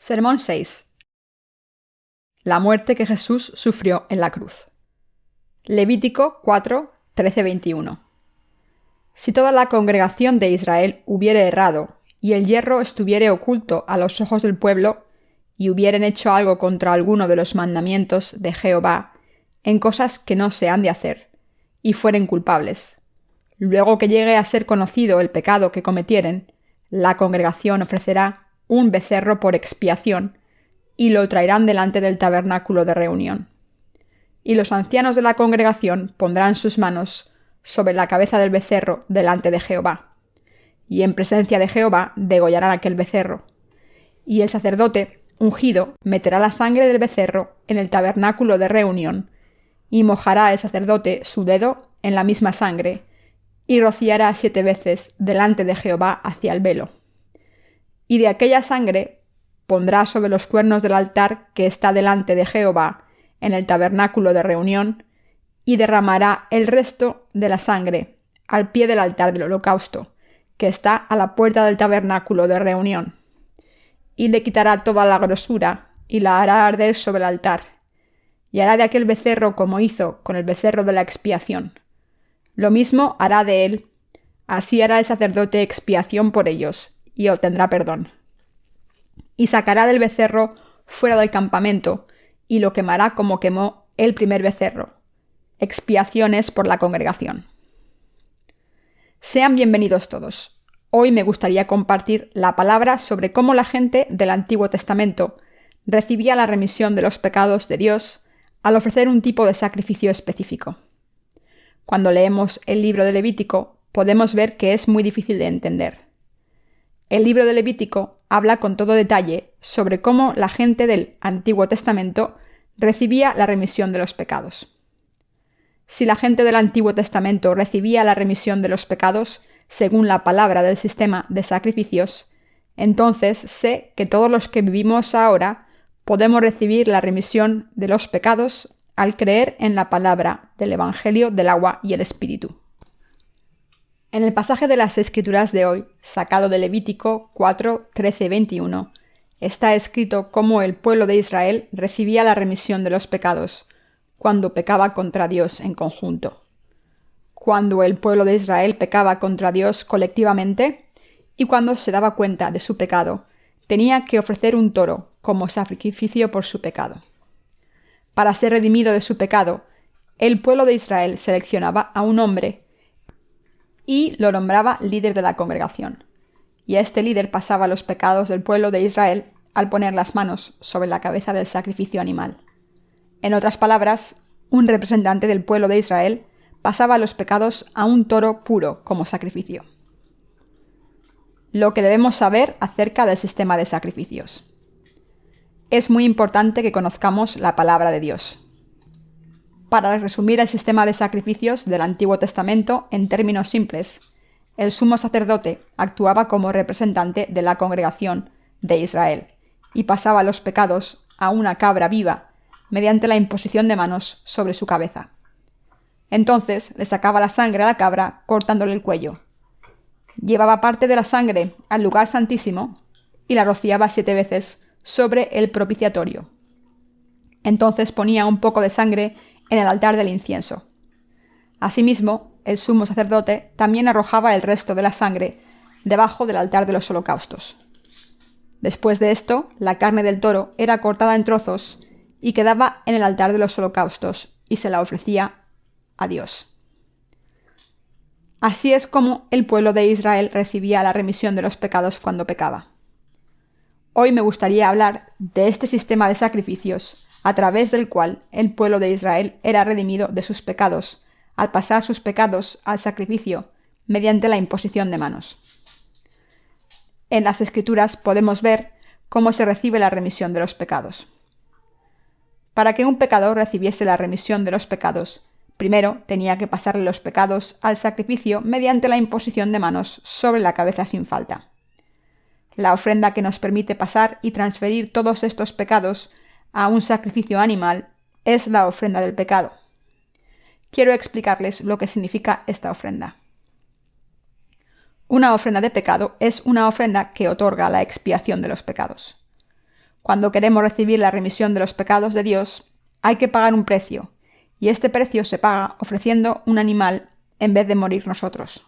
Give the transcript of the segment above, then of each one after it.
Sermón 6. La muerte que Jesús sufrió en la cruz. Levítico 4, 13-21. Si toda la congregación de Israel hubiere errado, y el yerro estuviere oculto a los ojos del pueblo, y hubieren hecho algo contra alguno de los mandamientos de Jehová, en cosas que no se han de hacer, y fueren culpables, luego que llegue a ser conocido el pecado que cometieren, la congregación ofrecerá un becerro por expiación, y lo traerán delante del tabernáculo de reunión. Y los ancianos de la congregación pondrán sus manos sobre la cabeza del becerro delante de Jehová, y en presencia de Jehová degollarán aquel becerro. Y el sacerdote ungido meterá la sangre del becerro en el tabernáculo de reunión, y mojará el sacerdote su dedo en la misma sangre, y rociará 7 veces delante de Jehová hacia el velo. Y de aquella sangre pondrá sobre los cuernos del altar que está delante de Jehová en el tabernáculo de reunión, y derramará el resto de la sangre al pie del altar del holocausto, que está a la puerta del tabernáculo de reunión. Y le quitará toda la grosura, y la hará arder sobre el altar, y hará de aquel becerro como hizo con el becerro de la expiación. Lo mismo hará de él, así hará el sacerdote expiación por ellos, y obtendrá perdón. Y sacará del becerro fuera del campamento, y lo quemará como quemó el primer becerro. Expiaciones por la congregación. Sean bienvenidos todos. Hoy me gustaría compartir la palabra sobre cómo la gente del Antiguo Testamento recibía la remisión de los pecados de Dios al ofrecer un tipo de sacrificio específico. Cuando leemos el libro de Levítico, podemos ver que es muy difícil de entender. El libro de Levítico habla con todo detalle sobre cómo la gente del Antiguo Testamento recibía la remisión de los pecados. Si la gente del Antiguo Testamento recibía la remisión de los pecados según la palabra del sistema de sacrificios, entonces sé que todos los que vivimos ahora podemos recibir la remisión de los pecados al creer en la palabra del Evangelio del agua y el Espíritu. En el pasaje de las Escrituras de hoy, sacado de Levítico 4, 13-21, está escrito cómo el pueblo de Israel recibía la remisión de los pecados cuando pecaba contra Dios en conjunto. Cuando el pueblo de Israel pecaba contra Dios colectivamente y cuando se daba cuenta de su pecado, tenía que ofrecer un toro como sacrificio por su pecado. Para ser redimido de su pecado, el pueblo de Israel seleccionaba a un hombre y lo nombraba líder de la congregación. Y este líder pasaba los pecados del pueblo de Israel al poner las manos sobre la cabeza del sacrificio animal. En otras palabras, un representante del pueblo de Israel pasaba los pecados a un toro puro como sacrificio. Lo que debemos saber acerca del sistema de sacrificios. Es muy importante que conozcamos la palabra de Dios. Para resumir el sistema de sacrificios del Antiguo Testamento en términos simples, el sumo sacerdote actuaba como representante de la congregación de Israel y pasaba los pecados a una cabra viva mediante la imposición de manos sobre su cabeza. Entonces le sacaba la sangre a la cabra cortándole el cuello. Llevaba parte de la sangre al lugar santísimo y la rociaba 7 veces sobre el propiciatorio. Entonces ponía un poco de sangre en el altar del incienso. Asimismo, el sumo sacerdote también arrojaba el resto de la sangre debajo del altar de los holocaustos. Después de esto, la carne del toro era cortada en trozos y quedaba en el altar de los holocaustos y se la ofrecía a Dios. Así es como el pueblo de Israel recibía la remisión de los pecados cuando pecaba. Hoy me gustaría hablar de este sistema de sacrificios a través del cual el pueblo de Israel era redimido de sus pecados, al pasar sus pecados al sacrificio mediante la imposición de manos. En las Escrituras podemos ver cómo se recibe la remisión de los pecados. Para que un pecador recibiese la remisión de los pecados, primero tenía que pasarle los pecados al sacrificio mediante la imposición de manos sobre la cabeza sin falta. La ofrenda que nos permite pasar y transferir todos estos pecados a un sacrificio animal es la ofrenda del pecado. Quiero explicarles lo que significa esta ofrenda. Una ofrenda de pecado es una ofrenda que otorga la expiación de los pecados. Cuando queremos recibir la remisión de los pecados de Dios, hay que pagar un precio, y este precio se paga ofreciendo un animal en vez de morir nosotros.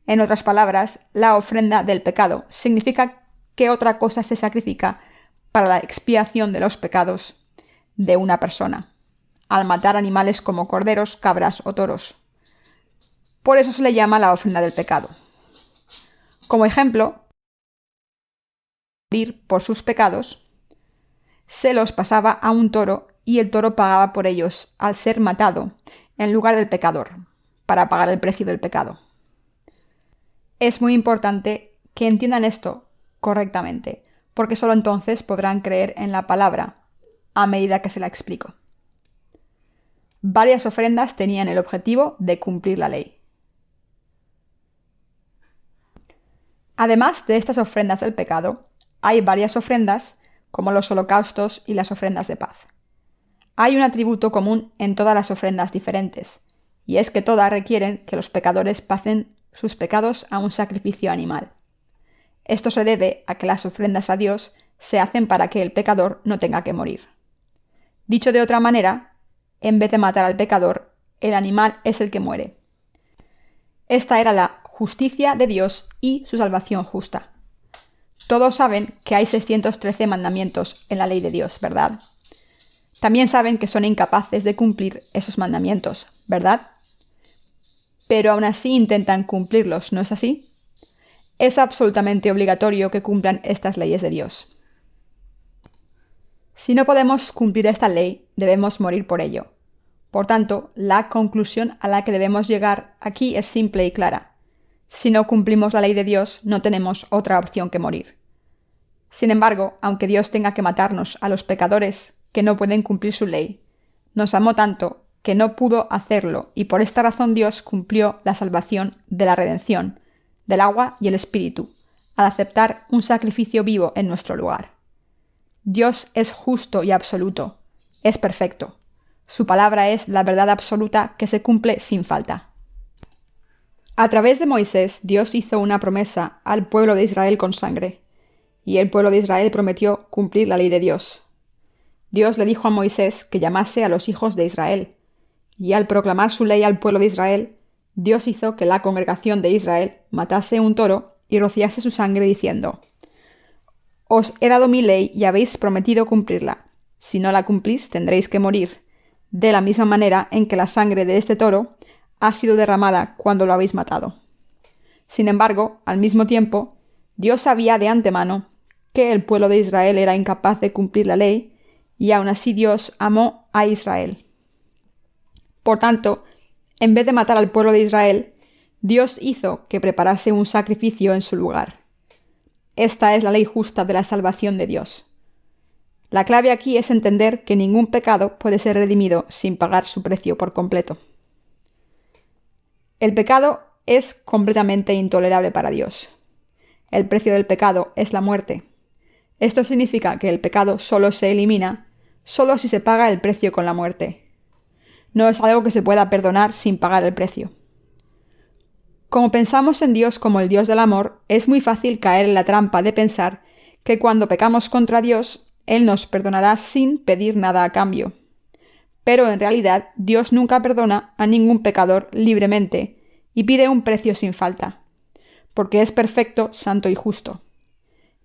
En otras palabras, la ofrenda del pecado significa que otra cosa se sacrifica para la expiación de los pecados de una persona, al matar animales como corderos, cabras o toros. Por eso se le llama la ofrenda del pecado. Como ejemplo, morir por sus pecados, se los pasaba a un toro y el toro pagaba por ellos al ser matado en lugar del pecador, para pagar el precio del pecado. Es muy importante que entiendan esto correctamente, porque solo entonces podrán creer en la palabra a medida que se la explico. Varias ofrendas tenían el objetivo de cumplir la ley. Además de estas ofrendas del pecado, hay varias ofrendas como los holocaustos y las ofrendas de paz. Hay un atributo común en todas las ofrendas diferentes, y es que todas requieren que los pecadores pasen sus pecados a un sacrificio animal. Esto se debe a que las ofrendas a Dios se hacen para que el pecador no tenga que morir. Dicho de otra manera, en vez de matar al pecador, el animal es el que muere. Esta era la justicia de Dios y su salvación justa. Todos saben que hay 613 mandamientos en la ley de Dios, ¿verdad? También saben que son incapaces de cumplir esos mandamientos, ¿verdad? Pero aún así intentan cumplirlos, ¿no es así? Es absolutamente obligatorio que cumplan estas leyes de Dios. Si no podemos cumplir esta ley, debemos morir por ello. Por tanto, la conclusión a la que debemos llegar aquí es simple y clara. Si no cumplimos la ley de Dios, no tenemos otra opción que morir. Sin embargo, aunque Dios tenga que matarnos a los pecadores que no pueden cumplir su ley, nos amó tanto que no pudo hacerlo, y por esta razón Dios cumplió la salvación de la redención, del agua y el espíritu, al aceptar un sacrificio vivo en nuestro lugar. Dios es justo y absoluto, es perfecto. Su palabra es la verdad absoluta que se cumple sin falta. A través de Moisés, Dios hizo una promesa al pueblo de Israel con sangre, y el pueblo de Israel prometió cumplir la ley de Dios. Dios le dijo a Moisés que llamase a los hijos de Israel, y al proclamar su ley al pueblo de Israel, Dios hizo que la congregación de Israel matase un toro y rociase su sangre diciendo: Os he dado mi ley y habéis prometido cumplirla. Si no la cumplís, tendréis que morir, de la misma manera en que la sangre de este toro ha sido derramada cuando lo habéis matado. Sin embargo, al mismo tiempo, Dios sabía de antemano que el pueblo de Israel era incapaz de cumplir la ley, y aún así Dios amó a Israel. Por tanto, en vez de matar al pueblo de Israel, Dios hizo que preparase un sacrificio en su lugar. Esta es la ley justa de la salvación de Dios. La clave aquí es entender que ningún pecado puede ser redimido sin pagar su precio por completo. El pecado es completamente intolerable para Dios. El precio del pecado es la muerte. Esto significa que el pecado solo se elimina solo si se paga el precio con la muerte. No es algo que se pueda perdonar sin pagar el precio. Como pensamos en Dios como el Dios del amor, es muy fácil caer en la trampa de pensar que cuando pecamos contra Dios, Él nos perdonará sin pedir nada a cambio. Pero en realidad, Dios nunca perdona a ningún pecador libremente y pide un precio sin falta, porque es perfecto, santo y justo.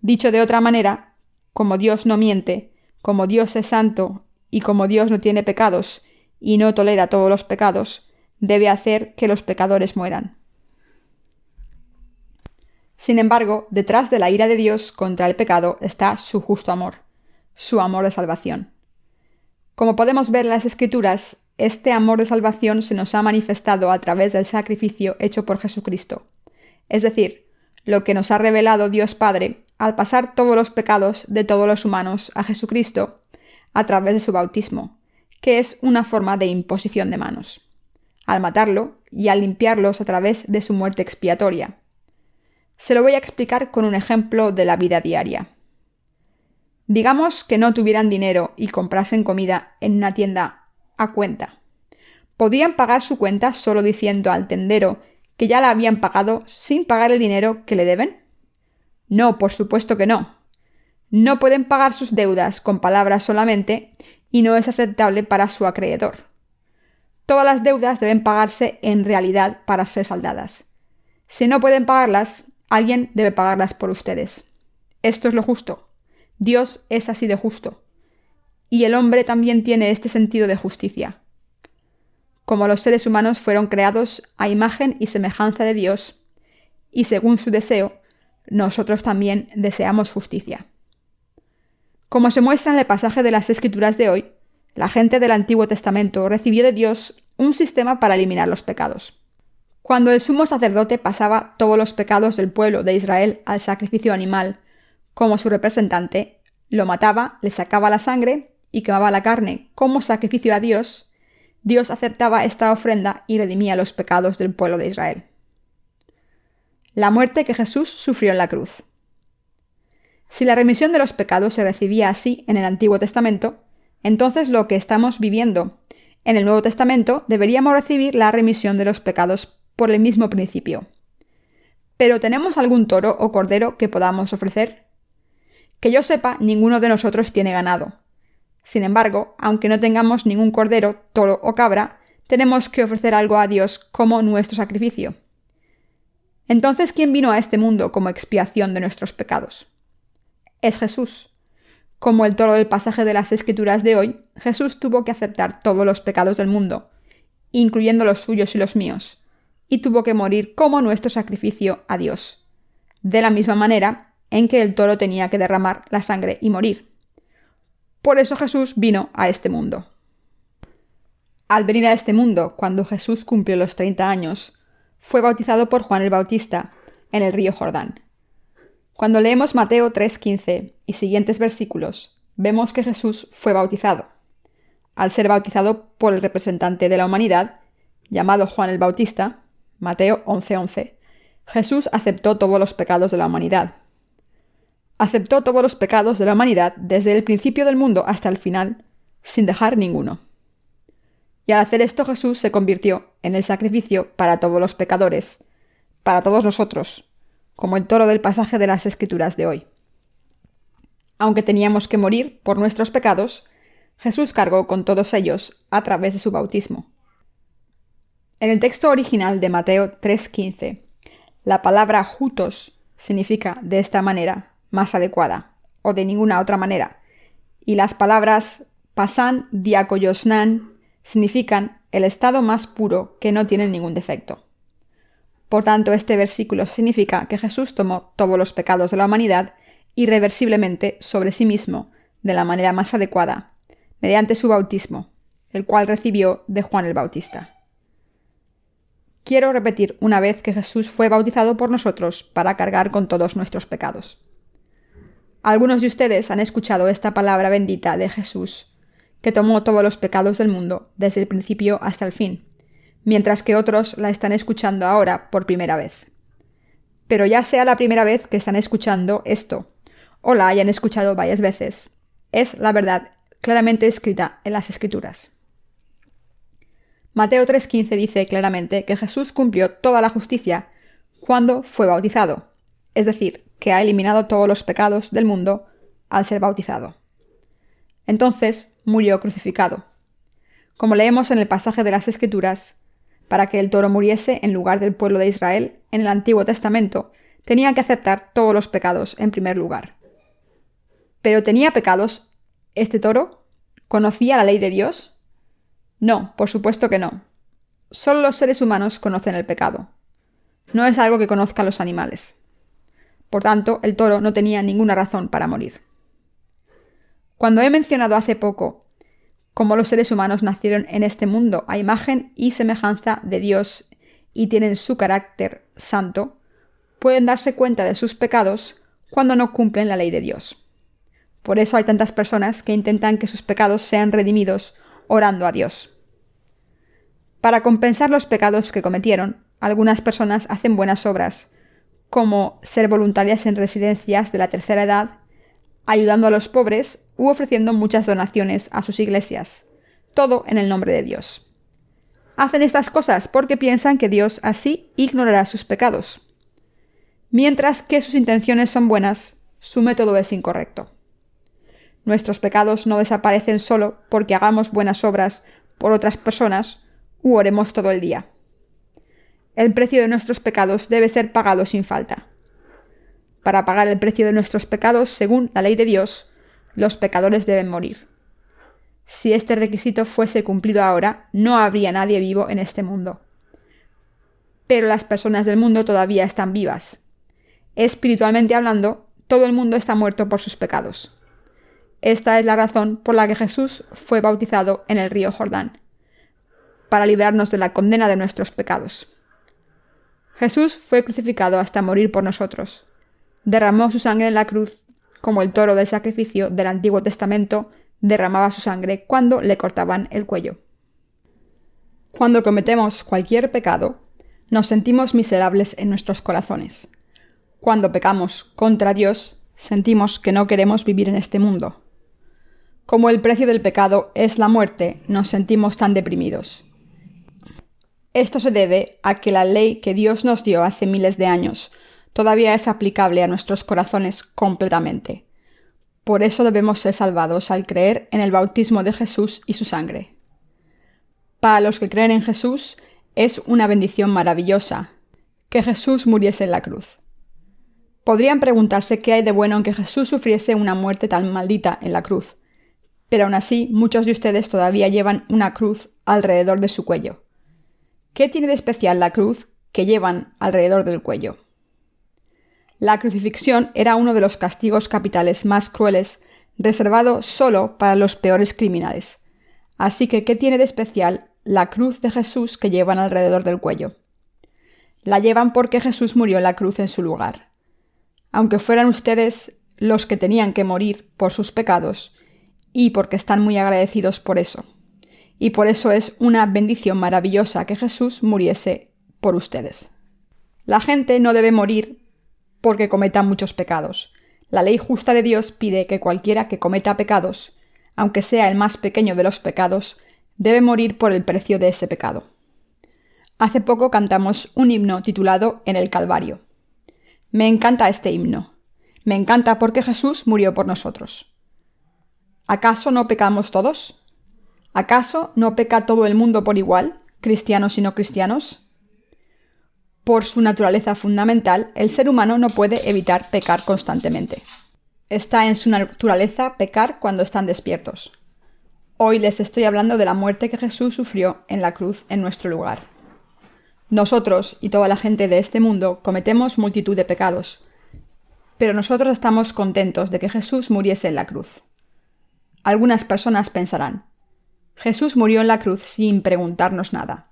Dicho de otra manera, como Dios no miente, como Dios es santo y como Dios no tiene pecados y no tolera todos los pecados, debe hacer que los pecadores mueran. Sin embargo, detrás de la ira de Dios contra el pecado está su justo amor, su amor de salvación. Como podemos ver en las Escrituras, este amor de salvación se nos ha manifestado a través del sacrificio hecho por Jesucristo. Es decir, lo que nos ha revelado Dios Padre al pasar todos los pecados de todos los humanos a Jesucristo a través de su bautismo, que es una forma de imposición de manos, al matarlo y al limpiarlos a través de su muerte expiatoria. Se lo voy a explicar con un ejemplo de la vida diaria. Digamos que no tuvieran dinero y comprasen comida en una tienda a cuenta. ¿Podrían pagar su cuenta solo diciendo al tendero que ya la habían pagado sin pagar el dinero que le deben? No, por supuesto que no. No pueden pagar sus deudas con palabras solamente y no es aceptable para su acreedor. Todas las deudas deben pagarse en realidad para ser saldadas. Si no pueden pagarlas, alguien debe pagarlas por ustedes. Esto es lo justo. Dios es así de justo. Y el hombre también tiene este sentido de justicia. Como los seres humanos fueron creados a imagen y semejanza de Dios, y según su deseo, nosotros también deseamos justicia. Como se muestra en el pasaje de las Escrituras de hoy, la gente del Antiguo Testamento recibió de Dios un sistema para eliminar los pecados. Cuando el sumo sacerdote pasaba todos los pecados del pueblo de Israel al sacrificio animal como su representante, lo mataba, le sacaba la sangre y quemaba la carne como sacrificio a Dios, Dios aceptaba esta ofrenda y redimía los pecados del pueblo de Israel. La muerte que Jesús sufrió en la cruz. Si la remisión de los pecados se recibía así en el Antiguo Testamento, entonces lo que estamos viviendo en el Nuevo Testamento deberíamos recibir la remisión de los pecados por el mismo principio. ¿Pero tenemos algún toro o cordero que podamos ofrecer? Que yo sepa, ninguno de nosotros tiene ganado. Sin embargo, aunque no tengamos ningún cordero, toro o cabra, tenemos que ofrecer algo a Dios como nuestro sacrificio. Entonces, ¿quién vino a este mundo como expiación de nuestros pecados? Es Jesús. Como el toro del pasaje de las Escrituras de hoy, Jesús tuvo que aceptar todos los pecados del mundo, incluyendo los suyos y los míos, y tuvo que morir como nuestro sacrificio a Dios, de la misma manera en que el toro tenía que derramar la sangre y morir. Por eso Jesús vino a este mundo. Al venir a este mundo, cuando Jesús cumplió los 30 años, fue bautizado por Juan el Bautista en el río Jordán. Cuando leemos Mateo 3:15 y siguientes versículos, vemos que Jesús fue bautizado. Al ser bautizado por el representante de la humanidad, llamado Juan el Bautista, Mateo 11:11, Jesús aceptó todos los pecados de la humanidad. Aceptó todos los pecados de la humanidad desde el principio del mundo hasta el final, sin dejar ninguno. Y al hacer esto Jesús se convirtió en el sacrificio para todos los pecadores, para todos nosotros, como el toro del pasaje de las Escrituras de hoy. Aunque teníamos que morir por nuestros pecados, Jesús cargó con todos ellos a través de su bautismo. En el texto original de Mateo 3:15, la palabra jutos significa de esta manera, más adecuada, o de ninguna otra manera, y las palabras pasan, diakoyosnan significan el estado más puro que no tiene ningún defecto. Por tanto, este versículo significa que Jesús tomó todos los pecados de la humanidad irreversiblemente sobre sí mismo, de la manera más adecuada, mediante su bautismo, el cual recibió de Juan el Bautista. Quiero repetir una vez que Jesús fue bautizado por nosotros para cargar con todos nuestros pecados. Algunos de ustedes han escuchado esta palabra bendita de Jesús, que tomó todos los pecados del mundo desde el principio hasta el fin, mientras que otros la están escuchando ahora por primera vez. Pero ya sea la primera vez que están escuchando esto, o la hayan escuchado varias veces, es la verdad claramente escrita en las Escrituras. Mateo 3:15 dice claramente que Jesús cumplió toda la justicia cuando fue bautizado, es decir, que ha eliminado todos los pecados del mundo al ser bautizado. Entonces murió crucificado. Como leemos en el pasaje de las Escrituras, para que el toro muriese en lugar del pueblo de Israel en el Antiguo Testamento, tenía que aceptar todos los pecados en primer lugar. ¿Pero tenía pecados este toro? ¿Conocía la ley de Dios? No, por supuesto que no. Solo los seres humanos conocen el pecado. No es algo que conozcan los animales. Por tanto, el toro no tenía ninguna razón para morir. Cuando he mencionado hace poco cómo los seres humanos nacieron en este mundo a imagen y semejanza de Dios y tienen su carácter santo, pueden darse cuenta de sus pecados cuando no cumplen la ley de Dios. Por eso hay tantas personas que intentan que sus pecados sean redimidos orando a Dios. Para compensar los pecados que cometieron, algunas personas hacen buenas obras, como ser voluntarias en residencias de la tercera edad, ayudando a los pobres u ofreciendo muchas donaciones a sus iglesias, todo en el nombre de Dios. Hacen estas cosas porque piensan que Dios así ignorará sus pecados. Mientras que sus intenciones son buenas, su método es incorrecto. Nuestros pecados no desaparecen solo porque hagamos buenas obras por otras personas u oremos todo el día. El precio de nuestros pecados debe ser pagado sin falta. Para pagar el precio de nuestros pecados, según la ley de Dios, los pecadores deben morir. Si este requisito fuese cumplido ahora, no habría nadie vivo en este mundo. Pero las personas del mundo todavía están vivas. Espiritualmente hablando, todo el mundo está muerto por sus pecados. Esta es la razón por la que Jesús fue bautizado en el río Jordán, para librarnos de la condena de nuestros pecados. Jesús fue crucificado hasta morir por nosotros. Derramó su sangre en la cruz, como el toro del sacrificio del Antiguo Testamento derramaba su sangre cuando le cortaban el cuello. Cuando cometemos cualquier pecado, nos sentimos miserables en nuestros corazones. Cuando pecamos contra Dios, sentimos que no queremos vivir en este mundo. Como el precio del pecado es la muerte, nos sentimos tan deprimidos. Esto se debe a que la ley que Dios nos dio hace miles de años todavía es aplicable a nuestros corazones completamente. Por eso debemos ser salvados al creer en el bautismo de Jesús y su sangre. Para los que creen en Jesús, es una bendición maravillosa que Jesús muriese en la cruz. Podrían preguntarse qué hay de bueno en que Jesús sufriese una muerte tan maldita en la cruz, pero aún así muchos de ustedes todavía llevan una cruz alrededor de su cuello. ¿Qué tiene de especial la cruz que llevan alrededor del cuello? La crucifixión era uno de los castigos capitales más crueles, reservado solo para los peores criminales. Así que, ¿qué tiene de especial la cruz de Jesús que llevan alrededor del cuello? La llevan porque Jesús murió en la cruz en su lugar. Aunque fueran ustedes los que tenían que morir por sus pecados, y porque están muy agradecidos por eso. Y por eso es una bendición maravillosa que Jesús muriese por ustedes. La gente no debe morir porque cometa muchos pecados. La ley justa de Dios pide que cualquiera que cometa pecados, aunque sea el más pequeño de los pecados, debe morir por el precio de ese pecado. Hace poco cantamos un himno titulado En el Calvario. Me encanta este himno. Me encanta porque Jesús murió por nosotros. ¿Acaso no pecamos todos? ¿Acaso no peca todo el mundo por igual, cristianos y no cristianos? Por su naturaleza fundamental, el ser humano no puede evitar pecar constantemente. Está en su naturaleza pecar cuando están despiertos. Hoy les estoy hablando de la muerte que Jesús sufrió en la cruz en nuestro lugar. Nosotros y toda la gente de este mundo cometemos multitud de pecados, pero nosotros estamos contentos de que Jesús muriese en la cruz. Algunas personas pensarán, Jesús murió en la cruz sin preguntarnos nada.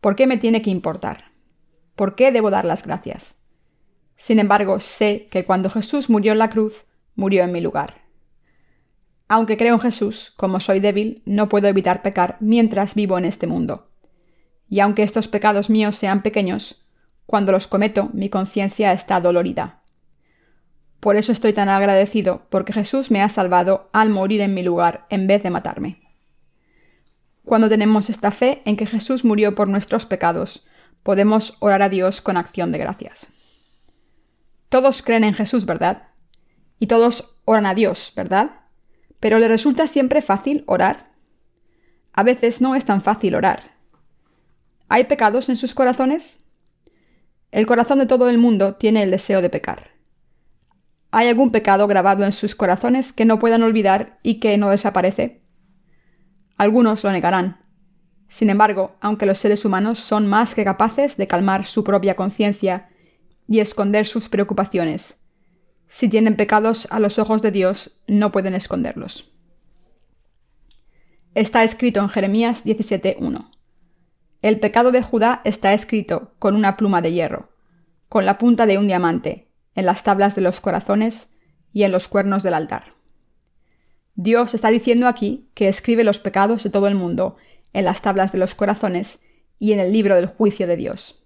¿Por qué me tiene que importar? ¿Por qué debo dar las gracias? Sin embargo, sé que cuando Jesús murió en la cruz, murió en mi lugar. Aunque creo en Jesús, como soy débil, no puedo evitar pecar mientras vivo en este mundo. Y aunque estos pecados míos sean pequeños, cuando los cometo, mi conciencia está dolorida. Por eso estoy tan agradecido, porque Jesús me ha salvado al morir en mi lugar en vez de matarme. Cuando tenemos esta fe en que Jesús murió por nuestros pecados, podemos orar a Dios con acción de gracias. Todos creen en Jesús, ¿verdad? Y todos oran a Dios, ¿verdad? ¿Pero ¿les resulta siempre fácil orar? A veces no es tan fácil orar. ¿Hay pecados en sus corazones? El corazón de todo el mundo tiene el deseo de pecar. ¿Hay algún pecado grabado en sus corazones que no puedan olvidar y que no desaparece? Algunos lo negarán. Sin embargo, aunque los seres humanos son más que capaces de calmar su propia conciencia y esconder sus preocupaciones, si tienen pecados a los ojos de Dios, no pueden esconderlos. Está escrito en Jeremías 17:1. El pecado de Judá está escrito con una pluma de hierro, con la punta de un diamante, en las tablas de los corazones y en los cuernos del altar. Dios está diciendo aquí que escribe los pecados de todo el mundo en las tablas de los corazones y en el libro del juicio de Dios.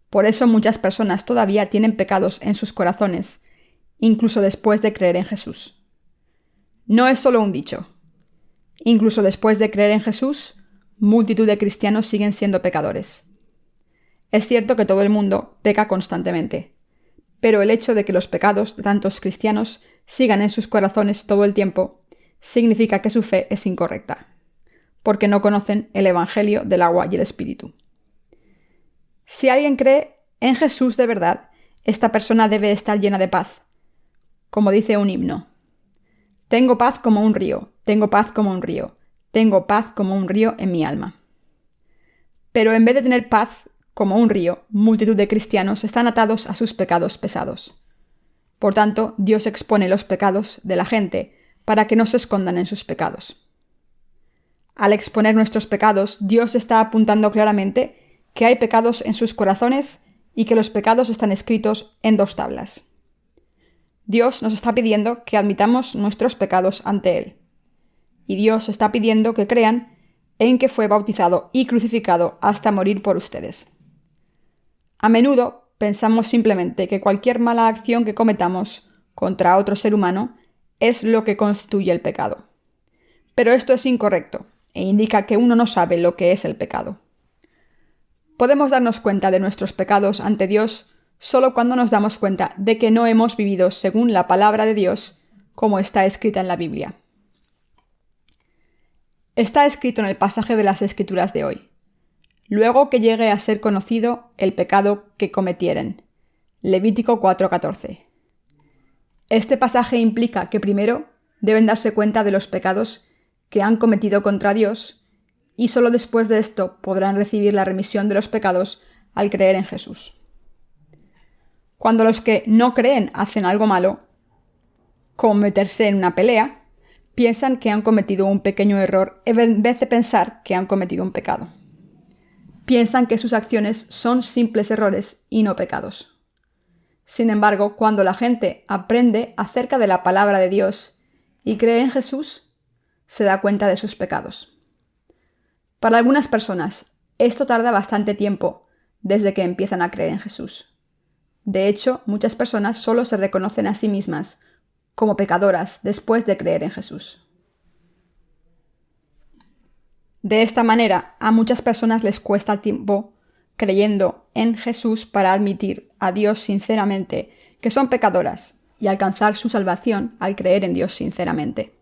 Por eso muchas personas todavía tienen pecados en sus corazones, incluso después de creer en Jesús. No es solo un dicho. Incluso después de creer en Jesús, multitud de cristianos siguen siendo pecadores. Es cierto que todo el mundo peca constantemente, pero el hecho de que los pecados de tantos cristianos sigan en sus corazones todo el tiempo significa que su fe es incorrecta, porque no conocen el Evangelio del agua y el Espíritu. Si alguien cree en Jesús de verdad, esta persona debe estar llena de paz, como dice un himno. Tengo paz como un río, tengo paz como un río, tengo paz como un río en mi alma. Pero en vez de tener paz como un río, multitud de cristianos están atados a sus pecados pesados. Por tanto, Dios expone los pecados de la gente para que no se escondan en sus pecados. Al exponer nuestros pecados, Dios está apuntando claramente que hay pecados en sus corazones y que los pecados están escritos en 2 tablas. Dios nos está pidiendo que admitamos nuestros pecados ante Él. Y Dios está pidiendo que crean en que fue bautizado y crucificado hasta morir por ustedes. A menudo pensamos simplemente que cualquier mala acción que cometamos contra otro ser humano es lo que constituye el pecado. Pero esto es incorrecto e indica que uno no sabe lo que es el pecado. Podemos darnos cuenta de nuestros pecados ante Dios solo cuando nos damos cuenta de que no hemos vivido según la palabra de Dios como está escrita en la Biblia. Está escrito en el pasaje de las Escrituras de hoy: luego que llegue a ser conocido el pecado que cometieren. Levítico 4:14. Este pasaje implica que primero deben darse cuenta de los pecados que han cometido contra Dios y solo después de esto podrán recibir la remisión de los pecados al creer en Jesús. Cuando los que no creen hacen algo malo, como meterse en una pelea, piensan que han cometido un pequeño error en vez de pensar que han cometido un pecado. Piensan que sus acciones son simples errores y no pecados. Sin embargo, cuando la gente aprende acerca de la palabra de Dios y cree en Jesús, se da cuenta de sus pecados. Para algunas personas, esto tarda bastante tiempo desde que empiezan a creer en Jesús. De hecho, muchas personas solo se reconocen a sí mismas como pecadoras después de creer en Jesús. De esta manera, a muchas personas les cuesta tiempo creyendo en Jesús para admitir a Dios sinceramente que son pecadoras y alcanzar su salvación al creer en Dios sinceramente.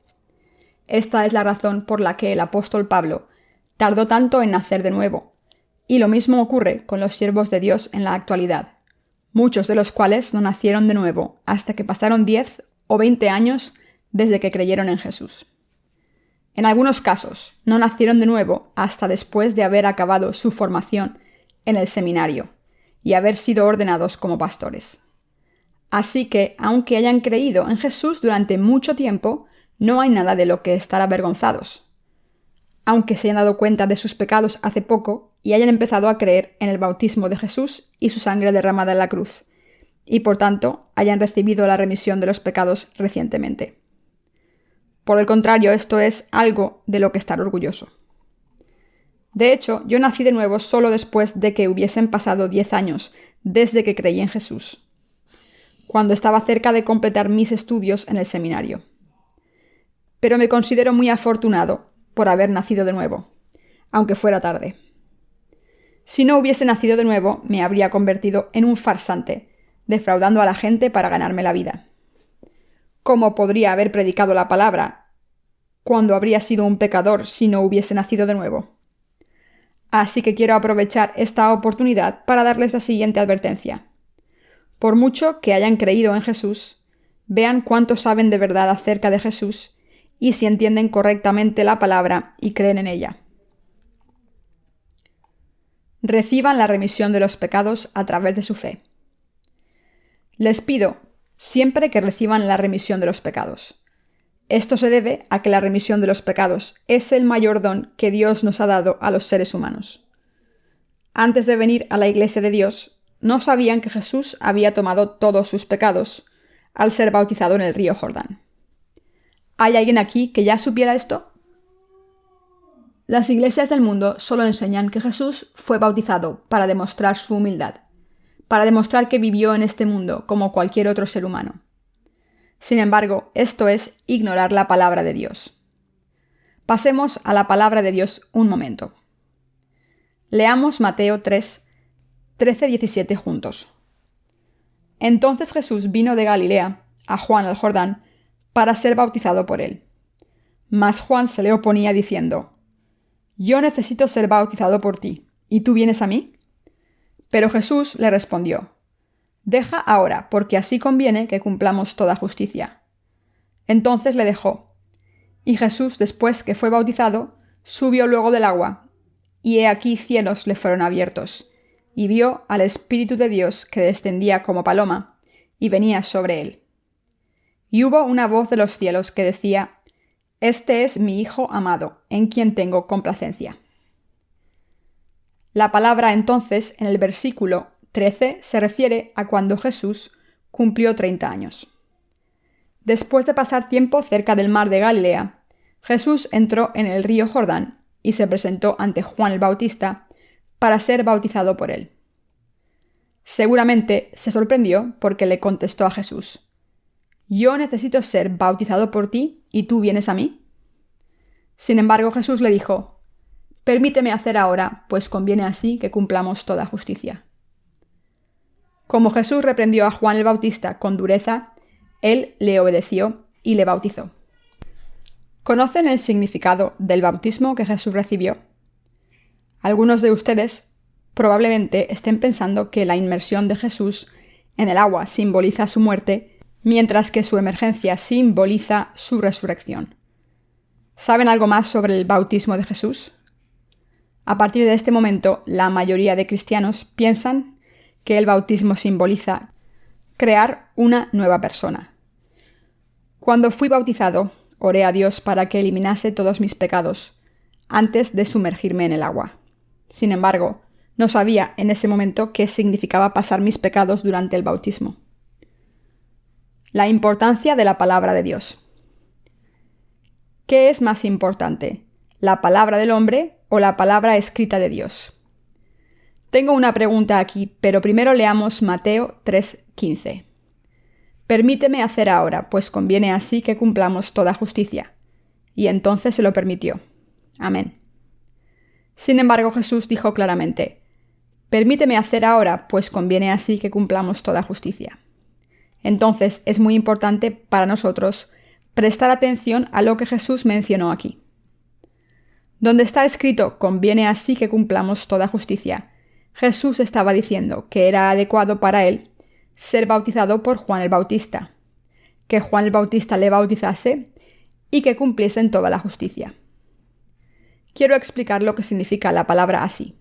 Esta es la razón por la que el apóstol Pablo tardó tanto en nacer de nuevo, y lo mismo ocurre con los siervos de Dios en la actualidad, muchos de los cuales no nacieron de nuevo hasta que pasaron 10 o 20 años desde que creyeron en Jesús. En algunos casos, no nacieron de nuevo hasta después de haber acabado su formación en el seminario y haber sido ordenados como pastores. Así que, aunque hayan creído en Jesús durante mucho tiempo, no hay nada de lo que estar avergonzados. Aunque se hayan dado cuenta de sus pecados hace poco y hayan empezado a creer en el bautismo de Jesús y su sangre derramada en la cruz, y por tanto hayan recibido la remisión de los pecados recientemente. Por el contrario, esto es algo de lo que estar orgulloso. De hecho, yo nací de nuevo solo después de que hubiesen pasado 10 años desde que creí en Jesús, cuando estaba cerca de completar mis estudios en el seminario. Pero me considero muy afortunado por haber nacido de nuevo, aunque fuera tarde. Si no hubiese nacido de nuevo, me habría convertido en un farsante, defraudando a la gente para ganarme la vida. ¿Cómo podría haber predicado la palabra cuando habría sido un pecador si no hubiese nacido de nuevo? Así que quiero aprovechar esta oportunidad para darles la siguiente advertencia. Por mucho que hayan creído en Jesús, vean cuánto saben de verdad acerca de Jesús y si entienden correctamente la palabra y creen en ella. Reciban la remisión de los pecados a través de su fe. Les pido siempre que reciban la remisión de los pecados. Esto se debe a que la remisión de los pecados es el mayor don que Dios nos ha dado a los seres humanos. Antes de venir a la Iglesia de Dios, no sabían que Jesús había tomado todos sus pecados al ser bautizado en el río Jordán. ¿Hay alguien aquí que ya supiera esto? Las iglesias del mundo solo enseñan que Jesús fue bautizado para demostrar su humildad, para demostrar que vivió en este mundo como cualquier otro ser humano. Sin embargo, esto es ignorar la palabra de Dios. Pasemos a la palabra de Dios un momento. Leamos Mateo 3, 13-17 juntos. Entonces Jesús vino de Galilea a Juan al Jordán para ser bautizado por él. Mas Juan se le oponía diciendo: «Yo necesito ser bautizado por ti, ¿y tú vienes a mí?». Pero Jesús le respondió: «Deja ahora, porque así conviene que cumplamos toda justicia». Entonces le dejó. Y Jesús, después que fue bautizado, subió luego del agua, y he aquí cielos le fueron abiertos, y vio al Espíritu de Dios que descendía como paloma, y venía sobre él. Y hubo una voz de los cielos que decía: «Este es mi Hijo amado, en quien tengo complacencia». La palabra entonces, en el versículo 13, se refiere a cuando Jesús cumplió 30 años. Después de pasar tiempo cerca del mar de Galilea, Jesús entró en el río Jordán y se presentó ante Juan el Bautista para ser bautizado por él. Seguramente se sorprendió porque le contestó a Jesús: «Yo necesito ser bautizado por ti, ¿y tú vienes a mí?». Sin embargo, Jesús le dijo: «Permíteme hacer ahora, pues conviene así que cumplamos toda justicia». Como Jesús reprendió a Juan el Bautista con dureza, él le obedeció y le bautizó. ¿Conocen el significado del bautismo que Jesús recibió? Algunos de ustedes probablemente estén pensando que la inmersión de Jesús en el agua simboliza su muerte, mientras que su emergencia simboliza su resurrección. ¿Saben algo más sobre el bautismo de Jesús? A partir de este momento, la mayoría de cristianos piensan que el bautismo simboliza crear una nueva persona. Cuando fui bautizado, oré a Dios para que eliminase todos mis pecados antes de sumergirme en el agua. Sin embargo, no sabía en ese momento qué significaba pasar mis pecados durante el bautismo. La importancia de la palabra de Dios. ¿Qué es más importante, la palabra del hombre o la palabra escrita de Dios? Tengo una pregunta aquí, pero primero leamos Mateo 3:15. «Permíteme hacer ahora, pues conviene así que cumplamos toda justicia». Y entonces se lo permitió. Amén. Sin embargo, Jesús dijo claramente: «Permíteme hacer ahora, pues conviene así que cumplamos toda justicia». Entonces es muy importante para nosotros prestar atención a lo que Jesús mencionó aquí. Donde está escrito «conviene así que cumplamos toda justicia», Jesús estaba diciendo que era adecuado para él ser bautizado por Juan el Bautista, que Juan el Bautista le bautizase y que cumpliesen toda la justicia. Quiero explicar lo que significa la palabra así.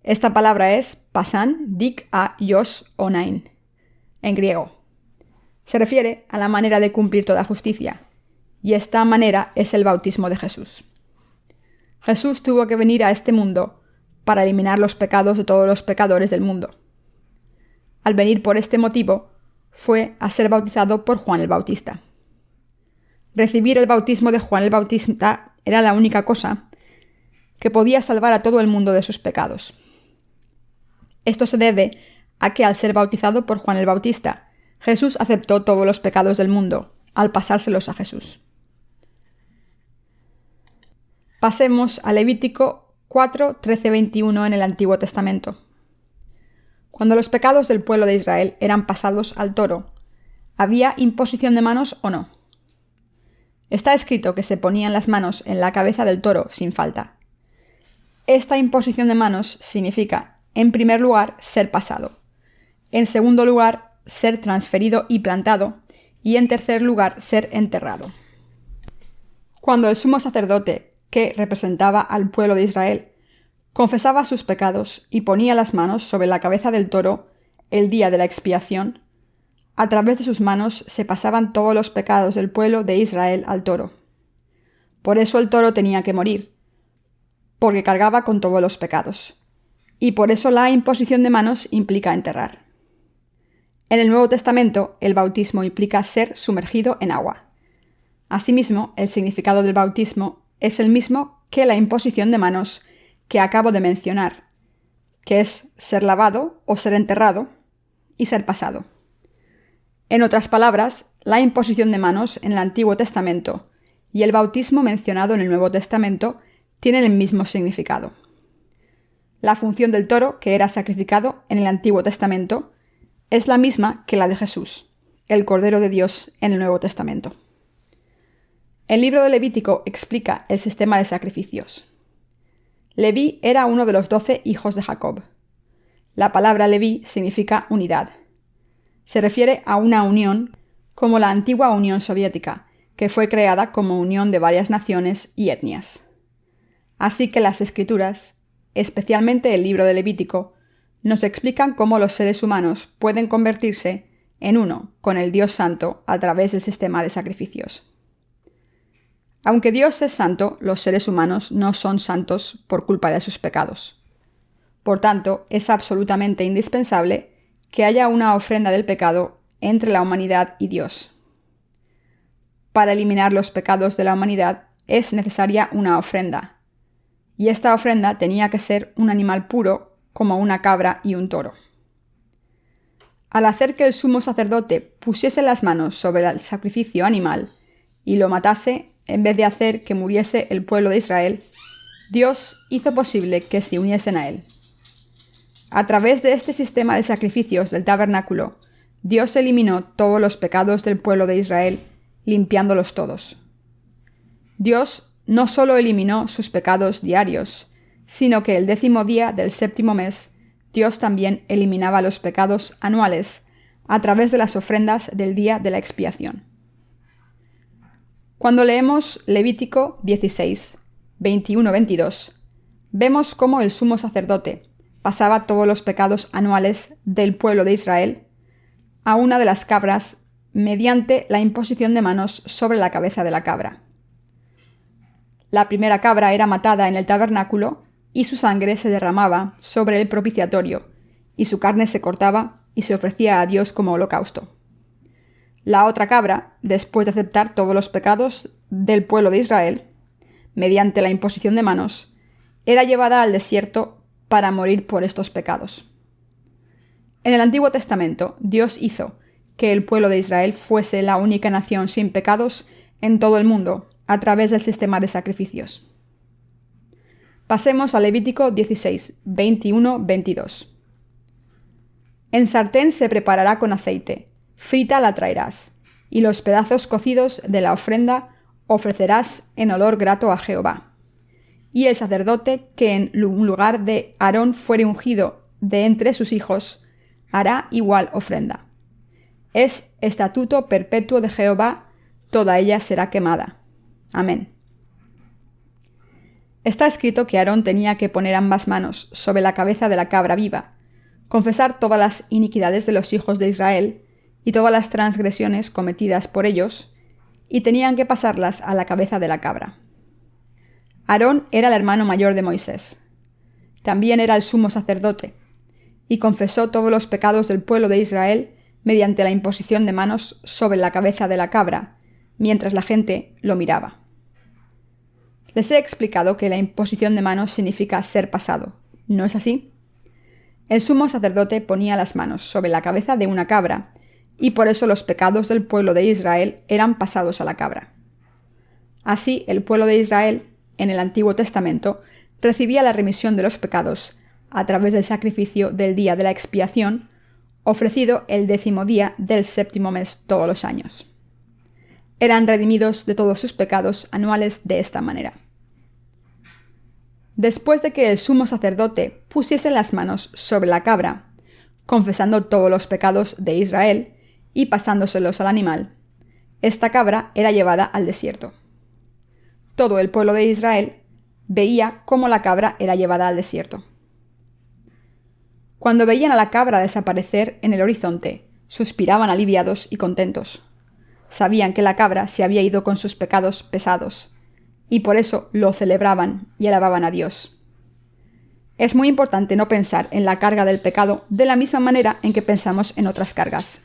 Esta palabra es pasan dik a yos onain, en griego. Se refiere a la manera de cumplir toda justicia, y esta manera es el bautismo de Jesús. Jesús tuvo que venir a este mundo para eliminar los pecados de todos los pecadores del mundo. Al venir por este motivo, fue a ser bautizado por Juan el Bautista. Recibir el bautismo de Juan el Bautista era la única cosa que podía salvar a todo el mundo de sus pecados. Esto se debe a que al ser bautizado por Juan el Bautista, Jesús aceptó todos los pecados del mundo, al pasárselos a Jesús. Pasemos a Levítico 4:13-21 en el Antiguo Testamento. Cuando los pecados del pueblo de Israel eran pasados al toro, ¿había imposición de manos o no? Está escrito que se ponían las manos en la cabeza del toro sin falta. Esta imposición de manos significa, en primer lugar, ser pasado, en segundo lugar, ser transferido y plantado, y en tercer lugar, ser enterrado. Cuando el sumo sacerdote, que representaba al pueblo de Israel, confesaba sus pecados y ponía las manos sobre la cabeza del toro el día de la expiación, a través de sus manos se pasaban todos los pecados del pueblo de Israel al toro. Por eso el toro tenía que morir, porque cargaba con todos los pecados. Y por eso la imposición de manos implica enterrar. En el Nuevo Testamento, el bautismo implica ser sumergido en agua. Asimismo, el significado del bautismo es el mismo que la imposición de manos que acabo de mencionar, que es ser lavado o ser enterrado y ser pasado. En otras palabras, la imposición de manos en el Antiguo Testamento y el bautismo mencionado en el Nuevo Testamento tienen el mismo significado. La función del toro que era sacrificado en el Antiguo Testamento es la misma que la de Jesús, el Cordero de Dios, en el Nuevo Testamento. El libro de Levítico explica el sistema de sacrificios. Leví era uno de los 12 hijos de Jacob. La palabra Leví significa unidad. Se refiere a una unión como la antigua Unión Soviética, que fue creada como unión de varias naciones y etnias. Así que las Escrituras, especialmente el libro de Levítico, nos explican cómo los seres humanos pueden convertirse en uno con el Dios Santo a través del sistema de sacrificios. Aunque Dios es santo, los seres humanos no son santos por culpa de sus pecados. Por tanto, es absolutamente indispensable que haya una ofrenda del pecado entre la humanidad y Dios. Para eliminar los pecados de la humanidad es necesaria una ofrenda, y esta ofrenda tenía que ser un animal puro como una cabra y un toro. Al hacer que el sumo sacerdote pusiese las manos sobre el sacrificio animal y lo matase, en vez de hacer que muriese el pueblo de Israel, Dios hizo posible que se uniesen a él. A través de este sistema de sacrificios del tabernáculo, Dios eliminó todos los pecados del pueblo de Israel, limpiándolos todos. Dios no solo eliminó sus pecados diarios, sino que el 10º día del 7º mes, Dios también eliminaba los pecados anuales a través de las ofrendas del día de la expiación. Cuando leemos Levítico 16, 21-22, vemos cómo el sumo sacerdote pasaba todos los pecados anuales del pueblo de Israel a una de las cabras mediante la imposición de manos sobre la cabeza de la cabra. La primera cabra era matada en el tabernáculo y su sangre se derramaba sobre el propiciatorio, y su carne se cortaba y se ofrecía a Dios como holocausto. La otra cabra, después de aceptar todos los pecados del pueblo de Israel, mediante la imposición de manos, era llevada al desierto para morir por estos pecados. En el Antiguo Testamento, Dios hizo que el pueblo de Israel fuese la única nación sin pecados en todo el mundo a través del sistema de sacrificios. Pasemos a Levítico 16, 21-22. En sartén se preparará con aceite, frita la traerás, y los pedazos cocidos de la ofrenda ofrecerás en olor grato a Jehová. Y el sacerdote que en lugar de Aarón fuere ungido de entre sus hijos, hará igual ofrenda. Es estatuto perpetuo de Jehová, toda ella será quemada. Amén. Está escrito que Aarón tenía que poner ambas manos sobre la cabeza de la cabra viva, confesar todas las iniquidades de los hijos de Israel y todas las transgresiones cometidas por ellos, y tenían que pasarlas a la cabeza de la cabra. Aarón era el hermano mayor de Moisés. También era el sumo sacerdote, y confesó todos los pecados del pueblo de Israel mediante la imposición de manos sobre la cabeza de la cabra, mientras la gente lo miraba. Les he explicado que la imposición de manos significa ser pasado. ¿No es así? El sumo sacerdote ponía las manos sobre la cabeza de una cabra, y por eso los pecados del pueblo de Israel eran pasados a la cabra. Así, el pueblo de Israel, en el Antiguo Testamento, recibía la remisión de los pecados a través del sacrificio del día de la expiación, ofrecido el 10º día del 7º mes todos los años. Eran redimidos de todos sus pecados anuales de esta manera. Después de que el sumo sacerdote pusiese las manos sobre la cabra, confesando todos los pecados de Israel y pasándoselos al animal, esta cabra era llevada al desierto. Todo el pueblo de Israel veía cómo la cabra era llevada al desierto. Cuando veían a la cabra desaparecer en el horizonte, suspiraban aliviados y contentos. Sabían que la cabra se había ido con sus pecados pesados, y por eso lo celebraban y alababan a Dios. Es muy importante no pensar en la carga del pecado de la misma manera en que pensamos en otras cargas.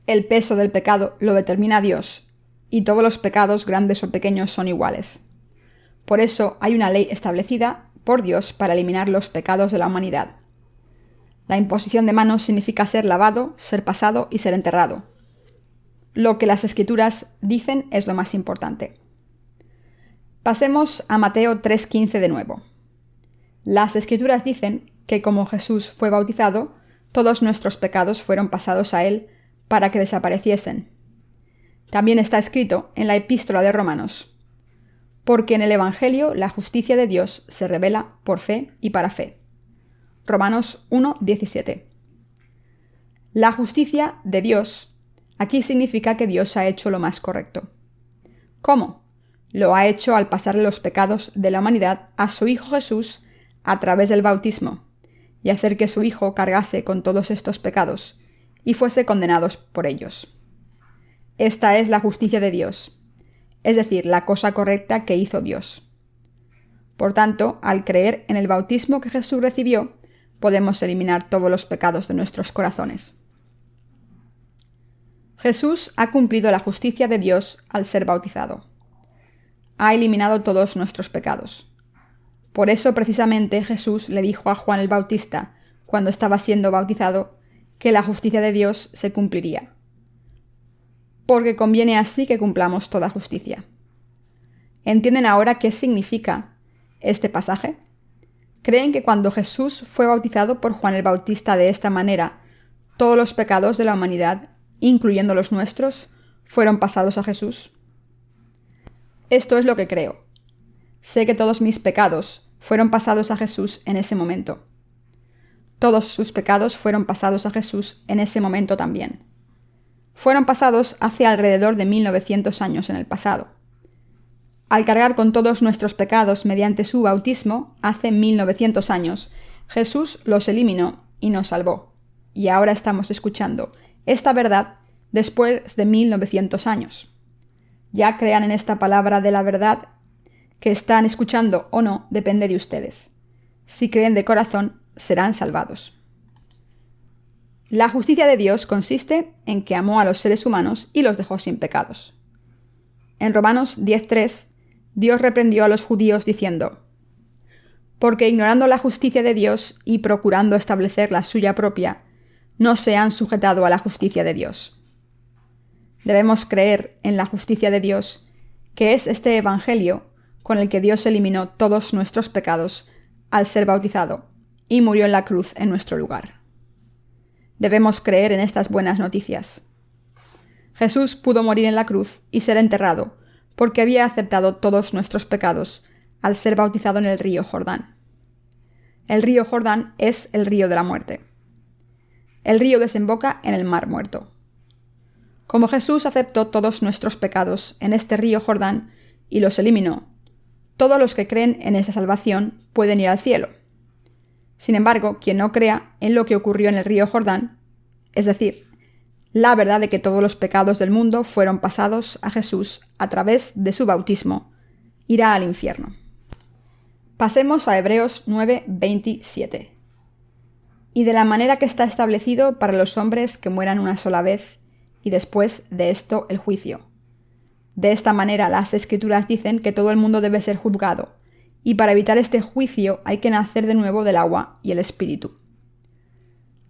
El peso del pecado lo determina Dios, y todos los pecados, grandes o pequeños, son iguales. Por eso hay una ley establecida por Dios para eliminar los pecados de la humanidad. La imposición de manos significa ser lavado, ser pasado y ser enterrado. Lo que las Escrituras dicen es lo más importante. Pasemos a Mateo 3:15 de nuevo. Las Escrituras dicen que como Jesús fue bautizado, todos nuestros pecados fueron pasados a él para que desapareciesen. También está escrito en la Epístola de Romanos: porque en el Evangelio la justicia de Dios se revela por fe y para fe. Romanos 1:17. La justicia de Dios aquí significa que Dios ha hecho lo más correcto. ¿Cómo? Lo ha hecho al pasarle los pecados de la humanidad a su Hijo Jesús a través del bautismo, y hacer que su Hijo cargase con todos estos pecados y fuese condenados por ellos. Esta es la justicia de Dios, es decir, la cosa correcta que hizo Dios. Por tanto, al creer en el bautismo que Jesús recibió, podemos eliminar todos los pecados de nuestros corazones. Jesús ha cumplido la justicia de Dios al ser bautizado. Ha eliminado todos nuestros pecados. Por eso precisamente Jesús le dijo a Juan el Bautista, cuando estaba siendo bautizado, que la justicia de Dios se cumpliría. Porque conviene así que cumplamos toda justicia. ¿Entienden ahora qué significa este pasaje? ¿Creen que cuando Jesús fue bautizado por Juan el Bautista de esta manera, todos los pecados de la humanidad, incluyendo los nuestros, fueron pasados a Jesús? Esto es lo que creo. Sé que todos mis pecados fueron pasados a Jesús en ese momento. Todos sus pecados fueron pasados a Jesús en ese momento también. Fueron pasados hace alrededor de 1900 años en el pasado. Al cargar con todos nuestros pecados mediante su bautismo, hace 1900 años, Jesús los eliminó y nos salvó. Y ahora estamos escuchando esta verdad después de 1900 años. Ya crean en esta palabra de la verdad que están escuchando o no, depende de ustedes. Si creen de corazón, serán salvados. La justicia de Dios consiste en que amó a los seres humanos y los dejó sin pecados. En Romanos 10:3, Dios reprendió a los judíos diciendo: porque ignorando la justicia de Dios y procurando establecer la suya propia, no se han sujetado a la justicia de Dios. Debemos creer en la justicia de Dios, que es este Evangelio con el que Dios eliminó todos nuestros pecados al ser bautizado y murió en la cruz en nuestro lugar. Debemos creer en estas buenas noticias. Jesús pudo morir en la cruz y ser enterrado porque había aceptado todos nuestros pecados al ser bautizado en el río Jordán. El río Jordán es el río de la muerte. El río desemboca en el Mar Muerto. Como Jesús aceptó todos nuestros pecados en este río Jordán y los eliminó, todos los que creen en esta salvación pueden ir al cielo. Sin embargo, quien no crea en lo que ocurrió en el río Jordán, es decir, la verdad de que todos los pecados del mundo fueron pasados a Jesús a través de su bautismo, irá al infierno. Pasemos a Hebreos 9:27. Y de la manera que está establecido para los hombres que mueran una sola vez, y después de esto el juicio. De esta manera las Escrituras dicen que todo el mundo debe ser juzgado, y para evitar este juicio hay que nacer de nuevo del agua y el Espíritu.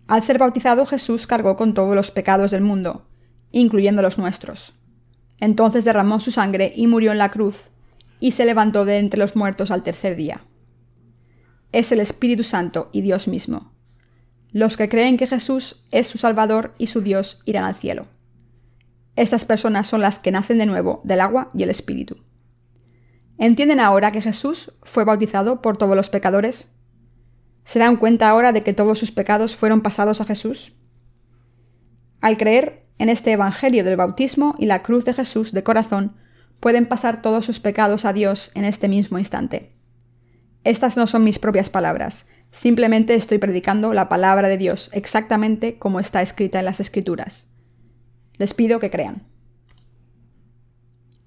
Al ser bautizado, Jesús cargó con todos los pecados del mundo, incluyendo los nuestros. Entonces derramó su sangre y murió en la cruz, y se levantó de entre los muertos al tercer día. Es el Espíritu Santo y Dios mismo. Los que creen que Jesús es su Salvador y su Dios irán al cielo. Estas personas son las que nacen de nuevo del agua y el Espíritu. ¿Entienden ahora que Jesús fue bautizado por todos los pecadores? ¿Se dan cuenta ahora de que todos sus pecados fueron pasados a Jesús? Al creer en este Evangelio del bautismo y la cruz de Jesús de corazón, pueden pasar todos sus pecados a Dios en este mismo instante. Estas no son mis propias palabras, simplemente estoy predicando la palabra de Dios exactamente como está escrita en las Escrituras. Les pido que crean.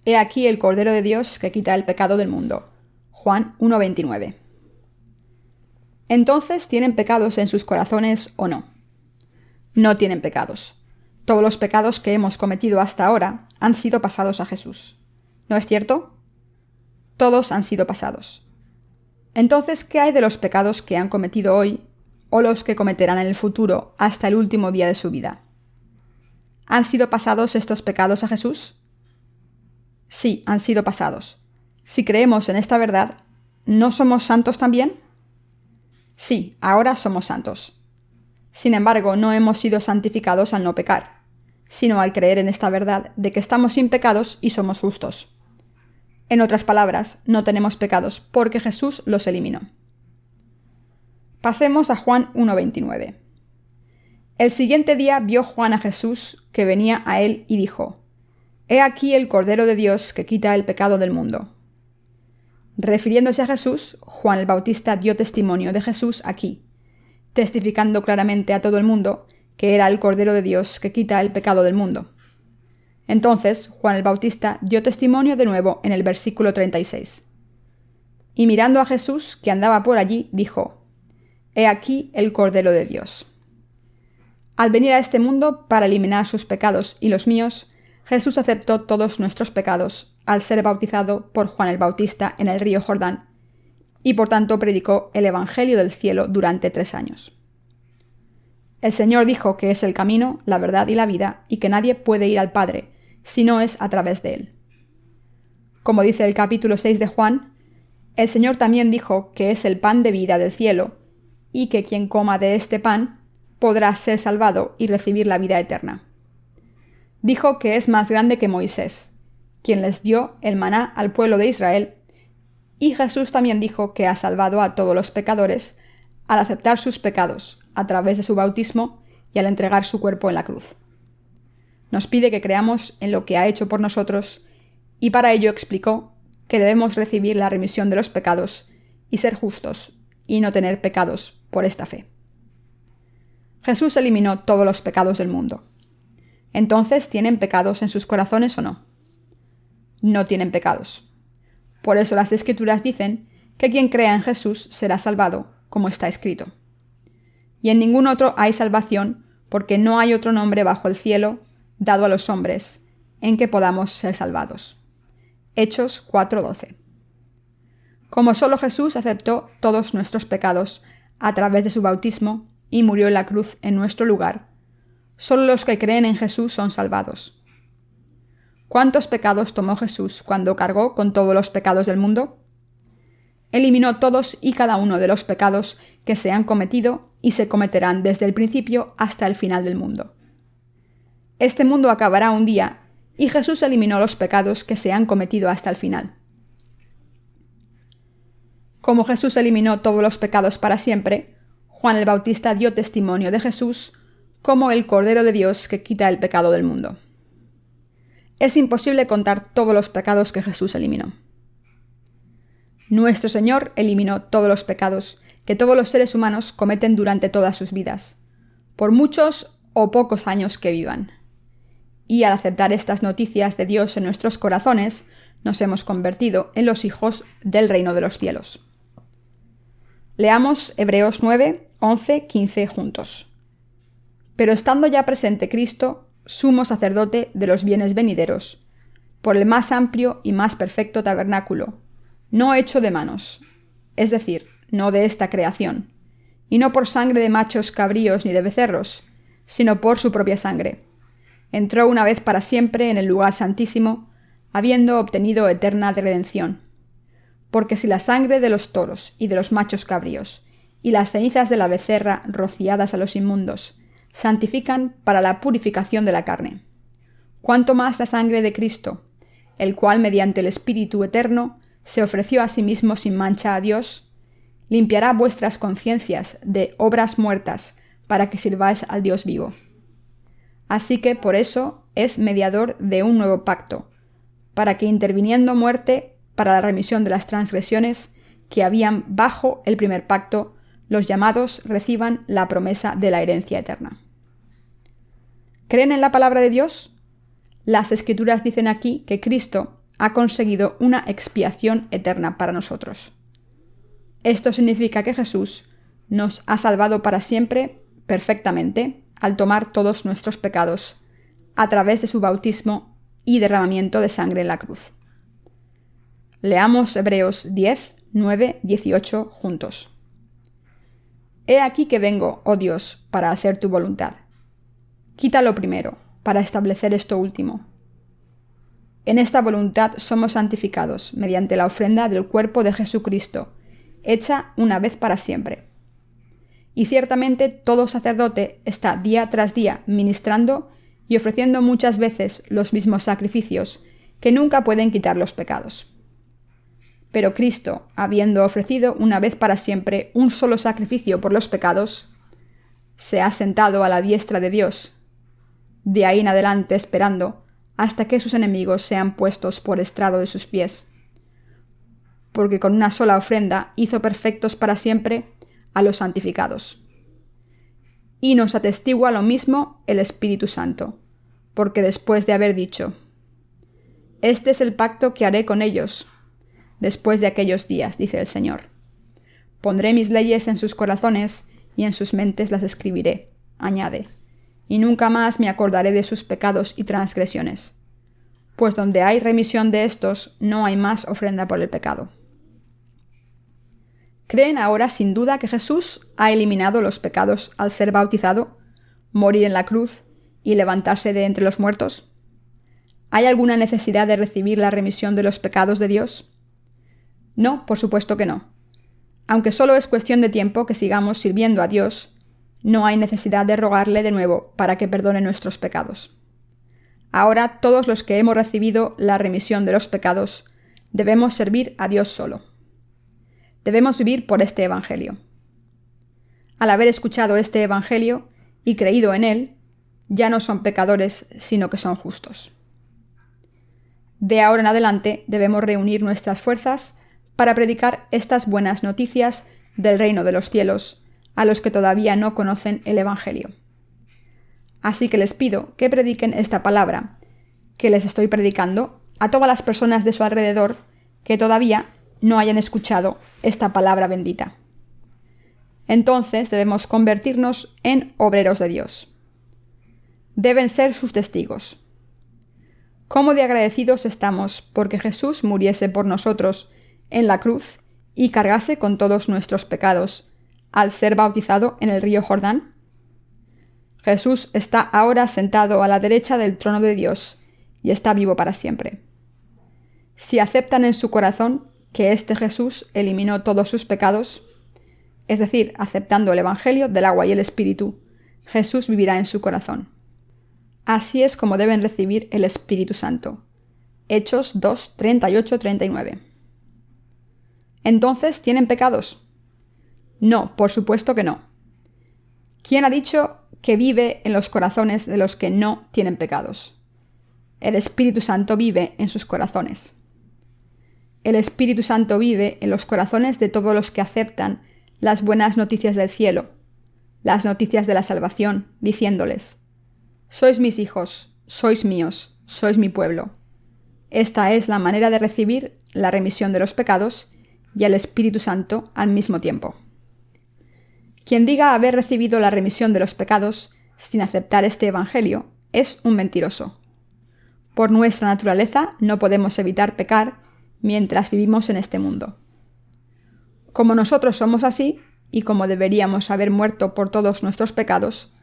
He aquí el Cordero de Dios que quita el pecado del mundo. Juan 1:29. Entonces, ¿tienen pecados en sus corazones o no? No tienen pecados. Todos los pecados que hemos cometido hasta ahora han sido pasados a Jesús. ¿No es cierto? Todos han sido pasados. Entonces, ¿qué hay de los pecados que han cometido hoy o los que cometerán en el futuro hasta el último día de su vida? ¿Han sido pasados estos pecados a Jesús? Sí, han sido pasados. Si creemos en esta verdad, ¿no somos santos también? Sí, ahora somos santos. Sin embargo, no hemos sido santificados al no pecar. sino al creer en esta verdad de que estamos sin pecados y somos justos. En otras palabras, no tenemos pecados porque Jesús los eliminó. Pasemos a Juan 1:29. El siguiente día vio Juan a Jesús que venía a él y dijo: «He aquí el Cordero de Dios que quita el pecado del mundo». Refiriéndose a Jesús, Juan el Bautista dio testimonio de Jesús aquí, testificando claramente a todo el mundo que era el Cordero de Dios que quita el pecado del mundo. Entonces Juan el Bautista dio testimonio de nuevo en el versículo 36. Y mirando a Jesús, que andaba por allí, dijo: «He aquí el Cordero de Dios». Al venir a este mundo para eliminar sus pecados y los míos, Jesús aceptó todos nuestros pecados al ser bautizado por Juan el Bautista en el río Jordán, y por tanto predicó el Evangelio del cielo durante 3 años. El Señor dijo que es el camino, la verdad y la vida, y que nadie puede ir al Padre si no es a través de él. Como dice el capítulo 6 de Juan, el Señor también dijo que es el pan de vida del cielo, y que quien coma de este pan podrá ser salvado y recibir la vida eterna. Dijo que es más grande que Moisés, quien les dio el maná al pueblo de Israel, y Jesús también dijo que ha salvado a todos los pecadores al aceptar sus pecados a través de su bautismo y al entregar su cuerpo en la cruz. Nos pide que creamos en lo que ha hecho por nosotros, y para ello explicó que debemos recibir la remisión de los pecados y ser justos y no tener pecados por esta fe. Jesús eliminó todos los pecados del mundo. Entonces, ¿tienen pecados en sus corazones o no? No tienen pecados. Por eso las Escrituras dicen que quien crea en Jesús será salvado, como está escrito. Y en ningún otro hay salvación, porque no hay otro nombre bajo el cielo dado a los hombres en que podamos ser salvados. Hechos 4:12. Como solo Jesús aceptó todos nuestros pecados a través de su bautismo y murió en la cruz en nuestro lugar, solo los que creen en Jesús son salvados. ¿Cuántos pecados tomó Jesús cuando cargó con todos los pecados del mundo? Eliminó todos y cada uno de los pecados que se han cometido y se cometerán desde el principio hasta el final del mundo. Este mundo acabará un día y Jesús eliminó los pecados que se han cometido hasta el final. Como Jesús eliminó todos los pecados para siempre, Juan el Bautista dio testimonio de Jesús como el Cordero de Dios que quita el pecado del mundo. Es imposible contar todos los pecados que Jesús eliminó. Nuestro Señor eliminó todos los pecados que todos los seres humanos cometen durante todas sus vidas, por muchos o pocos años que vivan. Y al aceptar estas noticias de Dios en nuestros corazones, nos hemos convertido en los hijos del reino de los cielos. Leamos Hebreos 9, 11, 15 juntos. Pero estando ya presente Cristo, sumo sacerdote de los bienes venideros, por el más amplio y más perfecto tabernáculo, no hecho de manos, es decir, no de esta creación, y no por sangre de machos cabríos ni de becerros, sino por su propia sangre. Entró una vez para siempre en el lugar santísimo, habiendo obtenido eterna redención. Porque si la sangre de los toros y de los machos cabríos, y las cenizas de la becerra rociadas a los inmundos, santifican para la purificación de la carne, cuánto más la sangre de Cristo, el cual mediante el Espíritu eterno se ofreció a sí mismo sin mancha a Dios, limpiará vuestras conciencias de obras muertas para que sirváis al Dios vivo. Así que por eso es mediador de un nuevo pacto, para que interviniendo muerte para la remisión de las transgresiones que habían bajo el primer pacto, los llamados reciban la promesa de la herencia eterna. ¿Creen en la palabra de Dios? Las Escrituras dicen aquí que Cristo ha conseguido una expiación eterna para nosotros. Esto significa que Jesús nos ha salvado para siempre, perfectamente, al tomar todos nuestros pecados, a través de su bautismo y derramamiento de sangre en la cruz. Leamos Hebreos 10, 9, 18 juntos. He aquí que vengo, oh Dios, para hacer tu voluntad. Quita lo primero, para establecer esto último. En esta voluntad somos santificados mediante la ofrenda del cuerpo de Jesucristo, hecha una vez para siempre. Y ciertamente todo sacerdote está día tras día ministrando y ofreciendo muchas veces los mismos sacrificios que nunca pueden quitar los pecados. Pero Cristo, habiendo ofrecido una vez para siempre un solo sacrificio por los pecados, se ha sentado a la diestra de Dios, de ahí en adelante esperando hasta que sus enemigos sean puestos por estrado de sus pies. Porque con una sola ofrenda hizo perfectos para siempre a los santificados. Y nos atestigua lo mismo el Espíritu Santo, porque después de haber dicho: Este es el pacto que haré con ellos, después de aquellos días, dice el Señor. Pondré mis leyes en sus corazones y en sus mentes las escribiré, añade, y nunca más me acordaré de sus pecados y transgresiones, pues donde hay remisión de estos, no hay más ofrenda por el pecado. ¿Creen ahora sin duda que Jesús ha eliminado los pecados al ser bautizado, morir en la cruz y levantarse de entre los muertos? ¿Hay alguna necesidad de recibir la remisión de los pecados de Dios? No, por supuesto que no. Aunque solo es cuestión de tiempo que sigamos sirviendo a Dios, no hay necesidad de rogarle de nuevo para que perdone nuestros pecados. Ahora todos los que hemos recibido la remisión de los pecados debemos servir a Dios solo. Debemos vivir por este Evangelio. Al haber escuchado este Evangelio y creído en él, ya no son pecadores, sino que son justos. De ahora en adelante debemos reunir nuestras fuerzas para predicar estas buenas noticias del reino de los cielos a los que todavía no conocen el Evangelio. Así que les pido que prediquen esta palabra, que les estoy predicando, a todas las personas de su alrededor que todavía no hayan escuchado esta palabra bendita. Entonces debemos convertirnos en obreros de Dios. Deben ser sus testigos. ¿Cómo de agradecidos estamos porque Jesús muriese por nosotros en la cruz y cargase con todos nuestros pecados al ser bautizado en el río Jordán? Jesús está ahora sentado a la derecha del trono de Dios y está vivo para siempre. Si aceptan en su corazón que este Jesús eliminó todos sus pecados, es decir, aceptando el Evangelio del agua y el Espíritu, Jesús vivirá en su corazón. Así es como deben recibir el Espíritu Santo. Hechos 2, 38-39. ¿Entonces tienen pecados? No, por supuesto que no. ¿Quién ha dicho que vive en los corazones de los que no tienen pecados? El Espíritu Santo vive en sus corazones. El Espíritu Santo vive en los corazones de todos los que aceptan las buenas noticias del cielo, las noticias de la salvación, diciéndoles: Sois mis hijos, sois míos, sois mi pueblo. Esta es la manera de recibir la remisión de los pecados y al Espíritu Santo al mismo tiempo. Quien diga haber recibido la remisión de los pecados sin aceptar este Evangelio es un mentiroso. Por nuestra naturaleza no podemos evitar pecar mientras vivimos en este mundo. Como nosotros somos así, y como deberíamos haber muerto por todos nuestros pecados,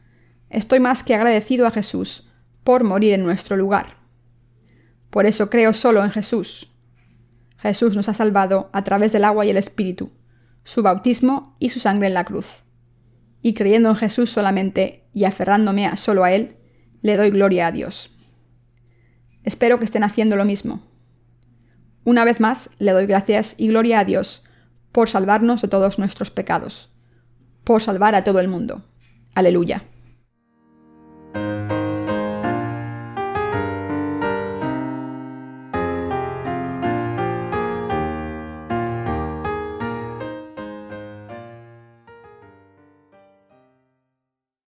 estoy más que agradecido a Jesús por morir en nuestro lugar. Por eso creo solo en Jesús. Jesús nos ha salvado a través del agua y el Espíritu, su bautismo y su sangre en la cruz. Y creyendo en Jesús solamente y aferrándome solo a Él, le doy gloria a Dios. Espero que estén haciendo lo mismo. Una vez más, le doy gracias y gloria a Dios por salvarnos de todos nuestros pecados, por salvar a todo el mundo. Aleluya.